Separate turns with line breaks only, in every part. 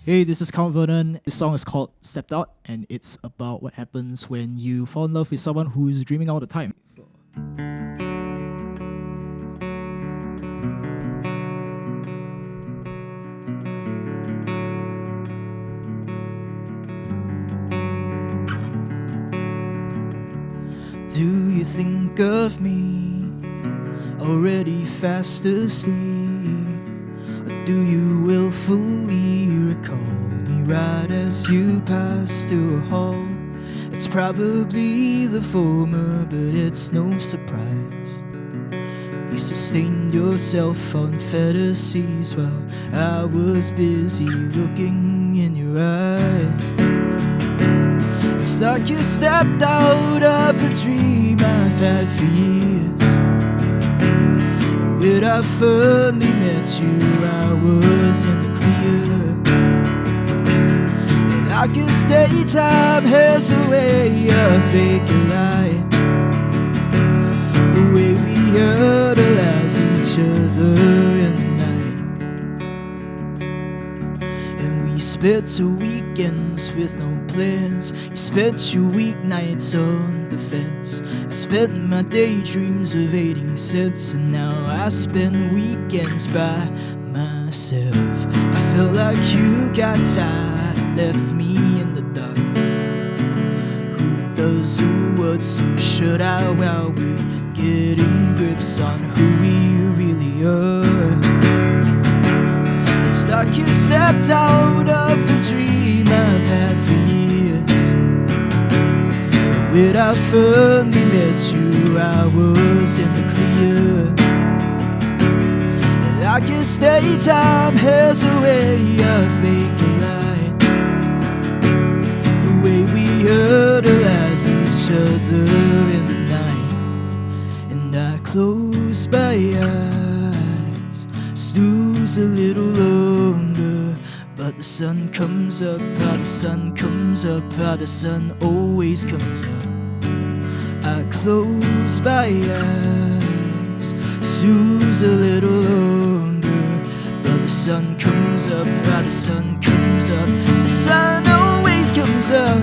Hey, this is Count Vernon. This song is called Stepped Out, and it's about what happens when you fall in love with someone who's dreaming all the time. Do you think of me already fast asleep? Or do you willfully recall me right as you pass through a hall? It's probably the former, but it's no surprise. You sustained yourself on fantasies while I was busy looking in your eyes. It's like you stepped out of a dream I've had for years. And when I finally met you, I was in the clear. And I guess daytime has a way of making light. The way we idolize each other in the night. And we spent our weekends with no plans. You spent your weeknights on the fence. I spent my daydreams evading sets, and now I spend weekends by myself. I felt like you got tired and left me in the dark. Who does who, what's who, should I, while we're getting grips on who we really are. It's like you stepped out of a dream I've had for years. And when I finally met you, I was in the clear. And I guess daytime has a way of making light. The way we idolize each other in the night. And I close my eyes, snooze a little longer, but the sun comes up, how the sun comes up, how the sun always comes up. I close my eyes, snooze a little longer, but the sun comes up, how the sun comes up, the sun always comes up.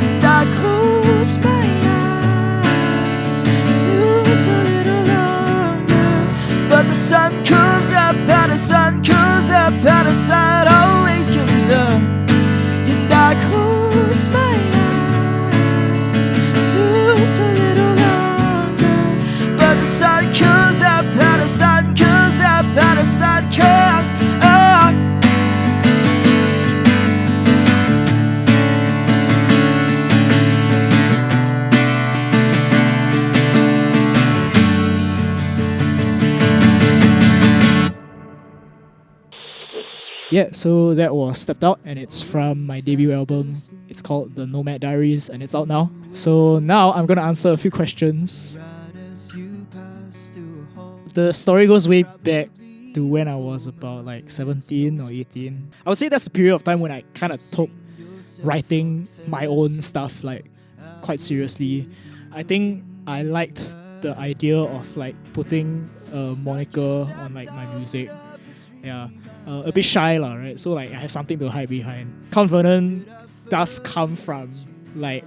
And I close my eyes, snooze a little longer, but the sun comes up, how the sun comes up, how the sun always comes up. And I close my eyes, snooze a little longer, but the sun comes up, how the sun comes up, how the sun comes up. Yeah, so that was Stepped Out, and it's from my debut album. It's called The Nomad Diaries, and it's out now. So now I'm gonna answer a few questions. The story goes way back to when I was about like 17 or 18. I would say that's the period of time when I kind of took writing my own stuff like quite seriously. I think I liked the idea of like putting a moniker on like my music. Yeah. A bit shy lah, right? So like I have something to hide behind. Count Vernon does come from like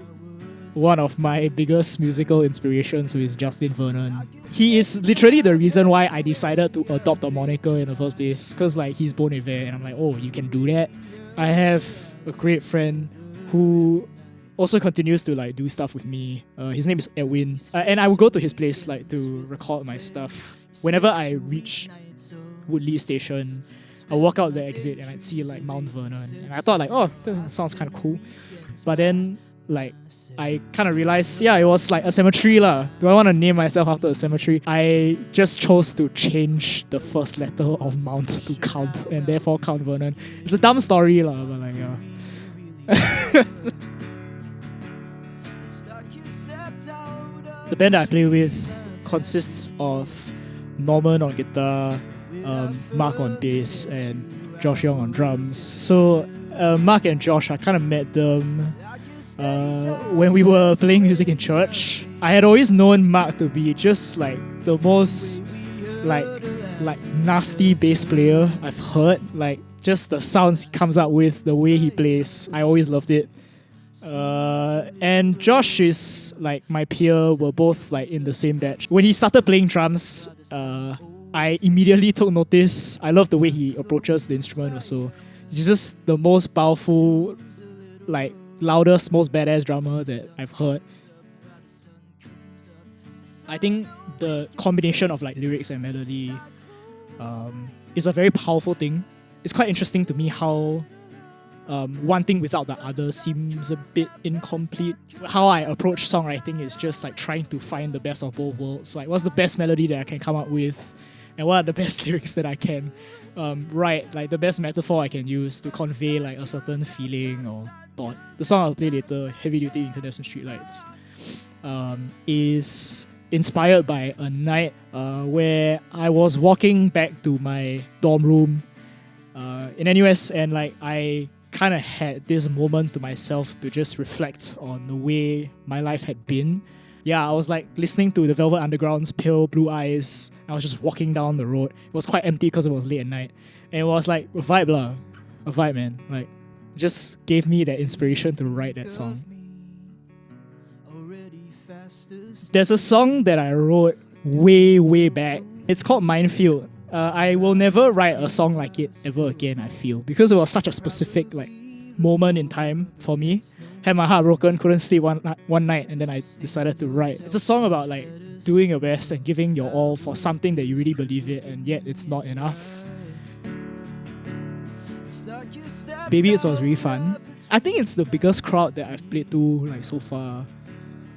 one of my biggest musical inspirations, who is Justin Vernon. He is literally the reason why I decided to adopt a moniker in the first place, because like he's Bon Iver, and I'm like, oh, you can do that. I have a great friend who also continues to like do stuff with me. His name is Edwin, and I would go to his place like to record my stuff. Whenever I reach Woodley Station, I walk out the exit and I'd see like Mount Vernon, and I thought like, oh, that sounds kind of cool. But then like I kind of realized, yeah, it was like a cemetery lah. Do I want to name myself after a cemetery? I just chose to change the first letter of Mount to Count, and therefore Count Vernon. It's a dumb story lah, but like yeah. The band that I play with consists of Norman on guitar, Mark on bass, and Josh Young on drums. So Mark and Josh, I kind of met them when we were playing music in church. I had always known Mark to be just like the most like
like nasty bass player I've heard. Like just the sounds he comes up with, the way he plays, I always loved it. And Josh is like my peer. We're both like in the same batch. When he started playing drums, I immediately took notice. I love the way he approaches the instrument also. He's just the most powerful, like loudest, most badass drummer that I've heard. I think the combination of like lyrics and melody is a very powerful thing. It's quite interesting to me how one thing without the other seems a bit incomplete. How I approach songwriting is just like trying to find the best of both worlds. Like, what's the best melody that I can come up with, and what are the best lyrics that I can write, like the best metaphor I can use to convey like a certain feeling or thought. The song I'll play later, Heavy Duty Incandescent Streetlights, is inspired by a night where I was walking back to my dorm room in NUS, and like I kind of had this moment to myself to just reflect on the way my life had been. Yeah, I was like listening to the Velvet Underground's Pale Blue Eyes. I was just walking down the road. It was quite empty because it was late at night, and it was like a vibe lah, a vibe, man. Like, it just gave me that inspiration to write that song. There's a song that I wrote way back. It's called Minefield. I will never write a song like it ever again, I feel, because it was such a specific like moment in time for me. Had my heart broken, couldn't sleep one night, and then I decided to write. It's a song about like doing your best and giving your all for something that you really believe in, and yet it's not enough. Baby, it was really fun. I think it's the biggest crowd that I've played to like so far.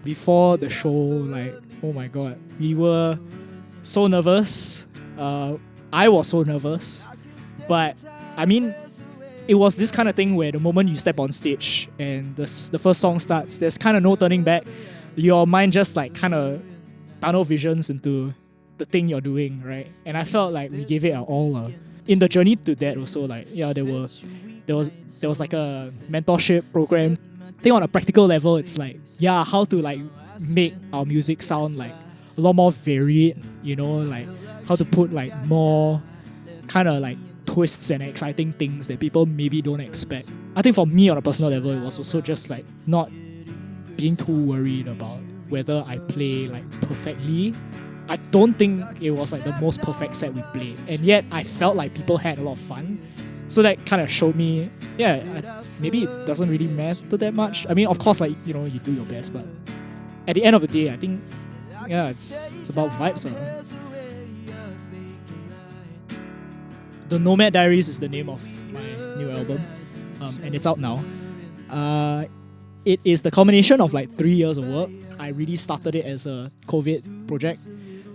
Before the show, like, oh my god, we were so nervous. I was so nervous, but I mean, it was this kind of thing where the moment you step on stage and the first song starts, there's kind of no turning back. Your mind just like kind of tunnel visions into the thing you're doing, right? And I felt like we gave it our all. In the journey to that also, like, yeah, there was like a mentorship program. I think on a practical level, it's like, yeah, how to like make our music sound like a lot more varied, you know, like how to put like more kind of like twists and exciting things that people maybe don't expect. I think for me on a personal level, it was also just like not being too worried about whether I play like perfectly. I don't think it was like the most perfect set we played, and yet I felt like people had a lot of fun. So that kind of showed me, yeah, maybe it doesn't really matter that much. I mean, of course, like, you know, you do your best, but at the end of the day, I think, yeah, it's about vibes. The Nomad Diaries is the name of my new album, and it's out now. It is the culmination of like 3 years of work. I really started it as a COVID project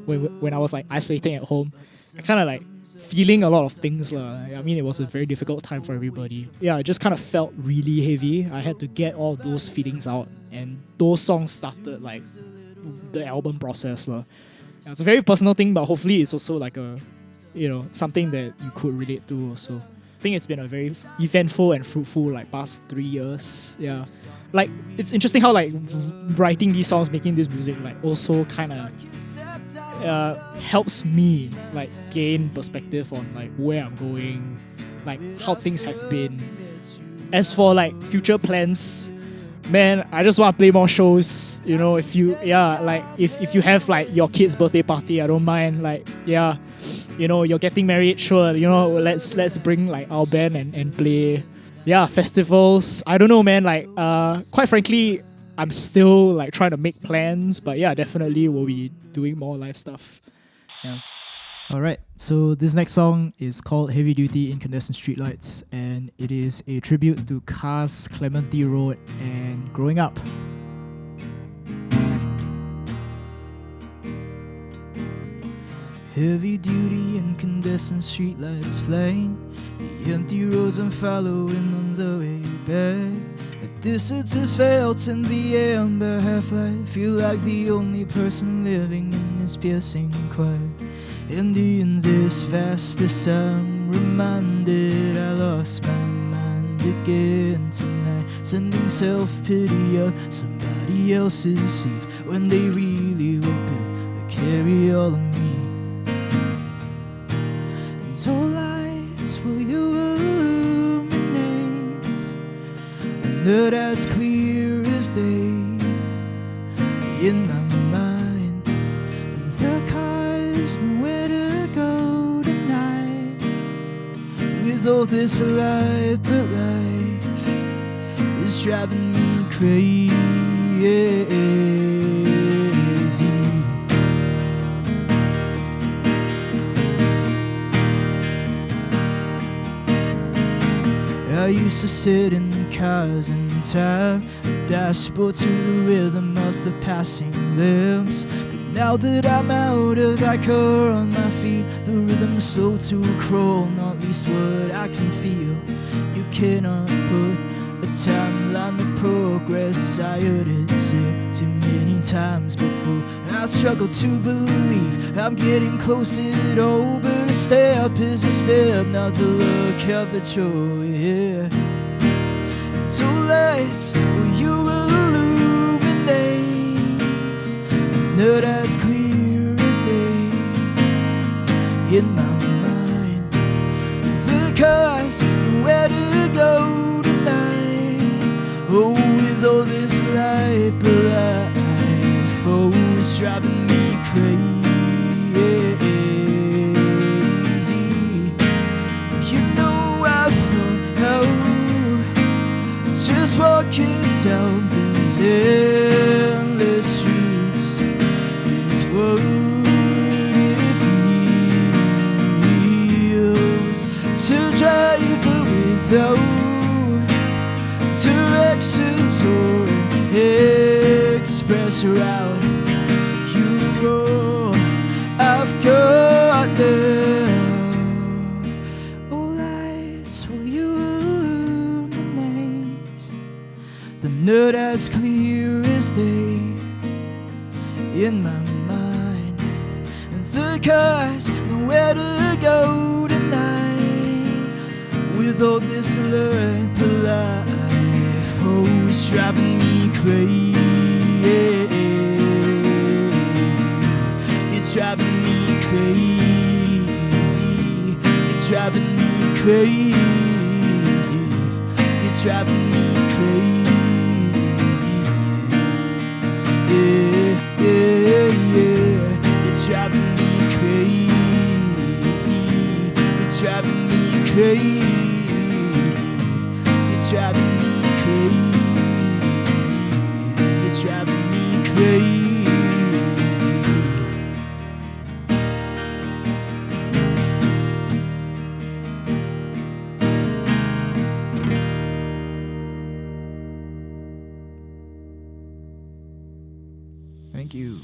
when I was like isolating at home. I kind of like feeling a lot of things. I mean, it was a very difficult time for everybody. Yeah, it just kind of felt really heavy. I had to get all those feelings out, and those songs started like the album process. Yeah, it's a very personal thing, but hopefully it's also like a, you know, something that you could relate to also. I think it's been a very eventful and fruitful like past 3 years. Yeah, like it's interesting how like writing these songs, making this music like also kind of helps me like gain perspective on like where I'm going, like how things have been. As for like future plans, man, I just want to play more shows. You know, if you have like your kid's birthday party, I don't mind. Like, yeah, you know, you're getting married, sure, you know, let's bring like our band and play. Yeah, festivals. I don't know, man. Like, quite frankly, I'm still like trying to make plans, but yeah, definitely we'll be doing more live stuff. Yeah. Alright, so this next song is called Heavy Duty Incandescent Streetlights, and it is a tribute to Cars, Clementi Road, and growing up. Heavy duty incandescent streetlights flame, the empty roads I'm following on the way back. The distance is felt in the amber half-light. Feel like the only person living in this piercing quiet. In this fastest I'm reminded I lost my mind again tonight. Sending self-pity up somebody else's eve when they really will build a carry all of me.
lights, will you illuminate a night as clear as day in my mind? The car's nowhere to go tonight with all this light, but life is driving me crazy. I used to sit in cars and tap the dashboard to the rhythm of the passing lamps. But now that I'm out of that car on my feet, the rhythm's slow to a crawl, not least what I can feel. You cannot put a timeline of progress. I heard it said too many times before. I struggle to believe I'm getting close at all, but a step is a step, not the look of a joy. Yeah. So lights, will you illuminate a night as clear as day in my mind? The car's nowhere to go tonight. Oh, with all this light, but life, oh, it's driving me crazy. You know, I thought, oh, just walking down these endless streets is what it feels to drive without directions or an express route. You know I've got now. Oh, lights, will you illuminate the night as clear as day in my mind? And the car's nowhere to go tonight with all this light, but life, oh, it's driving me crazy. It's driving me crazy. It's driving me crazy. It's driving me crazy. Yeah, yeah, yeah. It's driving me crazy. It's driving me crazy. It's driving me crazy. It's driving me crazy. Thank you.